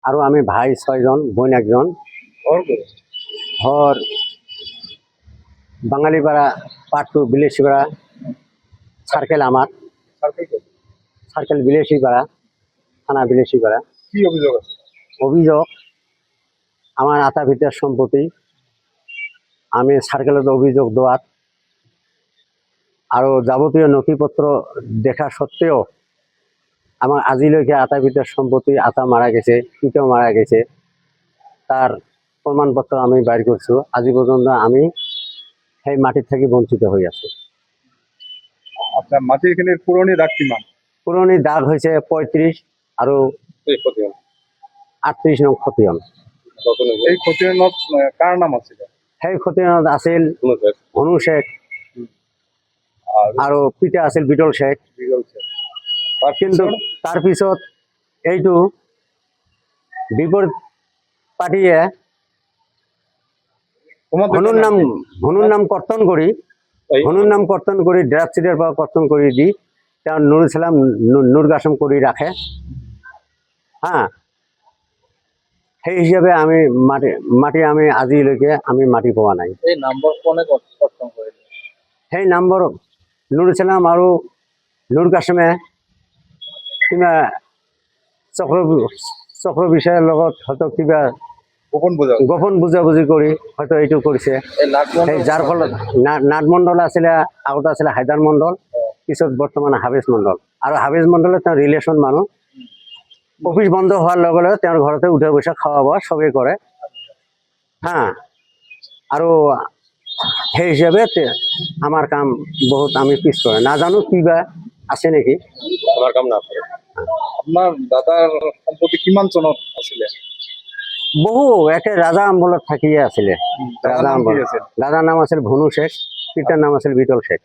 আৰু আমি ভাই 6 জন বোন একজন ঘর বাঙালিপাড়া পাট্টু বিলেসিপাড়া সার্কেল আমার সার্কেল বিলেসিপাড়া থানা বিলেসিপাড়া কি অভিযোগ আছে? অভিযোগ আমার আতা ভিতর সম্পত্তি আমি সার্কেলত অভিযোগ দেওয়াত আৰু যাবতীয় নথিপত্র দেখা সত্ত্বেও আমার আজিলৈকে আতা ভিতর সম্পত্তি আতা মারা গেছে পিতাও মারা গেছে তার প্রমাণপত্র আমি বাইর করছি আজি পর্যন্ত আমি সেই মাটির থেকে বঞ্চিত হয়ে আছি আপনার মাটিখানির পুরনি দাগ কিমান? পুরনি দাগ হয়েছে 35 আৰু 38 নং খতিয়ান এই খতিয়ানত কাৰ নাম আছে? সেই খতিয়ানত আছিল হনু শেখ আৰু পিতা আছিল বিটল শেখ কিন্তু তার পিছত এইটো বিপরীত পার্টিয়ে হনুর নাম কর্তন করি ড্রাফট সিটের পর কর্তন করে দি নুর ইসলাম নূর কাসম করে রাখে হ্যাঁ সেই হিসাবে আমি মাটি আমি আজিলৈকে আমি মাটি পোৱা নাই এই নাম্বাৰ কোনে কৰ্তন কৰে? সেই নম্বৰ নুৰ ইসলাম আৰু নূৰ কাসমে কিবা চক্ৰ বিষয়ৰ লগত হয়তো কিবা গোপন বুজাবুজি কৰি হয়তো এইটো কৰিছে যাৰ ফলত নাটমণ্ডল আছিলে আগতে আছিলে হায়দাৰ মণ্ডল পিছত বৰ্তমান হাফিজ মণ্ডল আৰু হাফিজ মণ্ডলৰ তেওঁৰ ৰিলেশ্যন মানুহ অফিস বন্ধ হোৱাৰ লগে লগে তেওঁৰ ঘৰতে উঠে বসে খাওয়া বোৱা চবেই কৰে হা আৰু সেই হিচাপে আমাৰ কাম বহুত আমি পিছ কৰে নাজানো কিবা আছে নেকি আমার কাম না করে। আপনার দাদার সম্পত্তি কিমান চনত আছিলে? বহু একে রাজা আমবলত থাকিয়ে আছিলে দাদার নাম আছিল ভনু শেখ পিতার নাম আছিল বিটল শেখ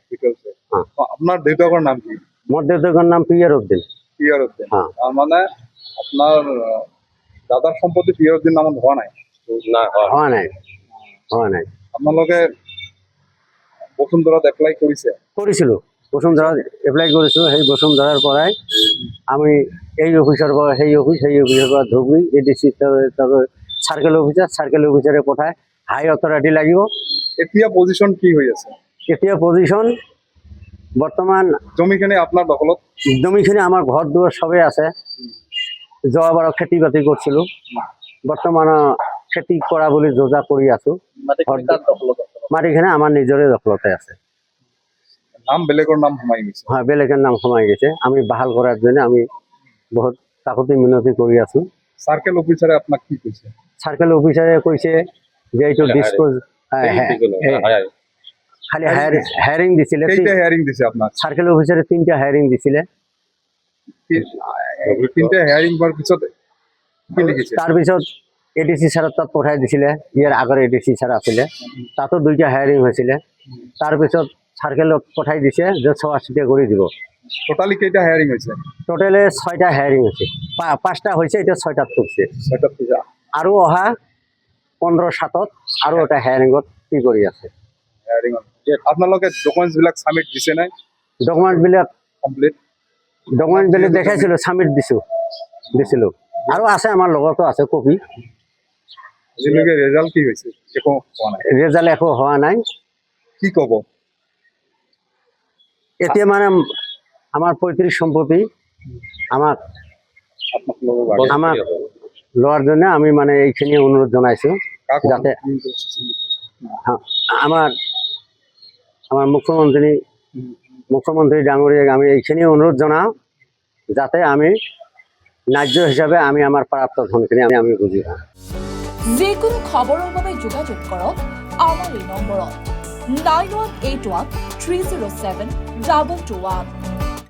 আপনার দেউতাকৰ নাম কি? মোৰ দেউতাকৰ নাম পিয়ার উদ্দিন হ্যাঁ মানে আপনার দাদার সম্পত্তি পিয়ার উদ্দিন নামত হওয়া নাই? না হওয়া নাই আপনালোকে বসুন্ধরাত এপ্লাই কৰিছিলো বসুন্ধৰাত এপ্লাই কৰিছিলো সেই বসুন্ধৰাৰ পৰাই আমি এই অফিসৰ পৰা সেই অফিসৰ পৰা ধুবুৰী এডিসি সার্কেল অফিসারে পঠায় হাই অথরিটি লাগিব এতিয়া পজিশন কি হৈ আছে? এতিয়া পজিশন বর্তমান জমিখিনি আপনার দখলত? জমিখিনি আমার ঘর দুয়ার সবে আছে যোৱাবাৰ খেতি বাতি কৰছিল বৰ্তমান খেতি কৰা বলে যোজা কৰি আছো মাটিখানে আমাৰ নিজৰে দখলতে আছে নাম বেলেগৰ নাম সোমাই গৈছে? হ্যাঁ বেলেগের নাম সোমাই গেছে আমি বাহাল করার জন্য আমি বহুত কাকতি মিনতি কৰি আছো সার্কেল অফিসারে আপনার কি কইছে? সার্কেল অফিসারে কইছে যে এইটো ডিসপোজ খালি হায়ারিং দিছিলে কেইটা হিয়ারিং দিছে আপনার? সার্কেল অফিসারে 3টা হায়ারিং দিছিলে 3টা হিয়ারিং বার পিছত কি লিখিছে? তার পিছত এডিসি স্যার তাত পঠাই দিছিলে ইয়ার আগৰ এডিসি স্যার আছিলে তাতো 2টা হায়ারিং হয়েছিল তার পিছত সার্কেলত পঠাই দিছে যে 86টা করে দিব টোটালি কেইটা হিয়ারিং হয়েছে? টোটালে 6টা হায়ারিং হয়েছে 5টা হয়েছে এটা 6টাত করছে আৰু অহা 15/7 আৰু এটা হায়াৰিংত কি কৰি আছে আপনালোকে ডকুমেন্টস বিলাক সাবমিট দিছে নাই? ডকুমেন্ট বিলাক কমপ্লিট ডকুমেন্ট বিলাক দেখাইছিল সাবমিট দিছিলো আৰু আছে আমাৰ লগতো আছে কপি আজিলৈকে ৰেজাল্ট কি হয়েছে? একো হোৱা নাই? ৰেজাল্ট একো হোৱা নাই কি কব? এতিয়া মানে আমার পৈতৃক সম্পত্তি আমাক লওয়ার জন্য আমি মানে এইখানে অনুরোধ জানাইছো যাতে আমার মুখ্যমন্ত্রী ডাঙরিয়াক আমি এইখানে অনুরোধ জানাও যাতে আমি ন্যায্য হিসাবে আমি আমার প্রাপ্ত ধনখিনি আমি বুঝি যিকোনো খবৰৰ বাবে যোগাযোগ কৰক আমাৰ এই নম্বৰত 9181 307 221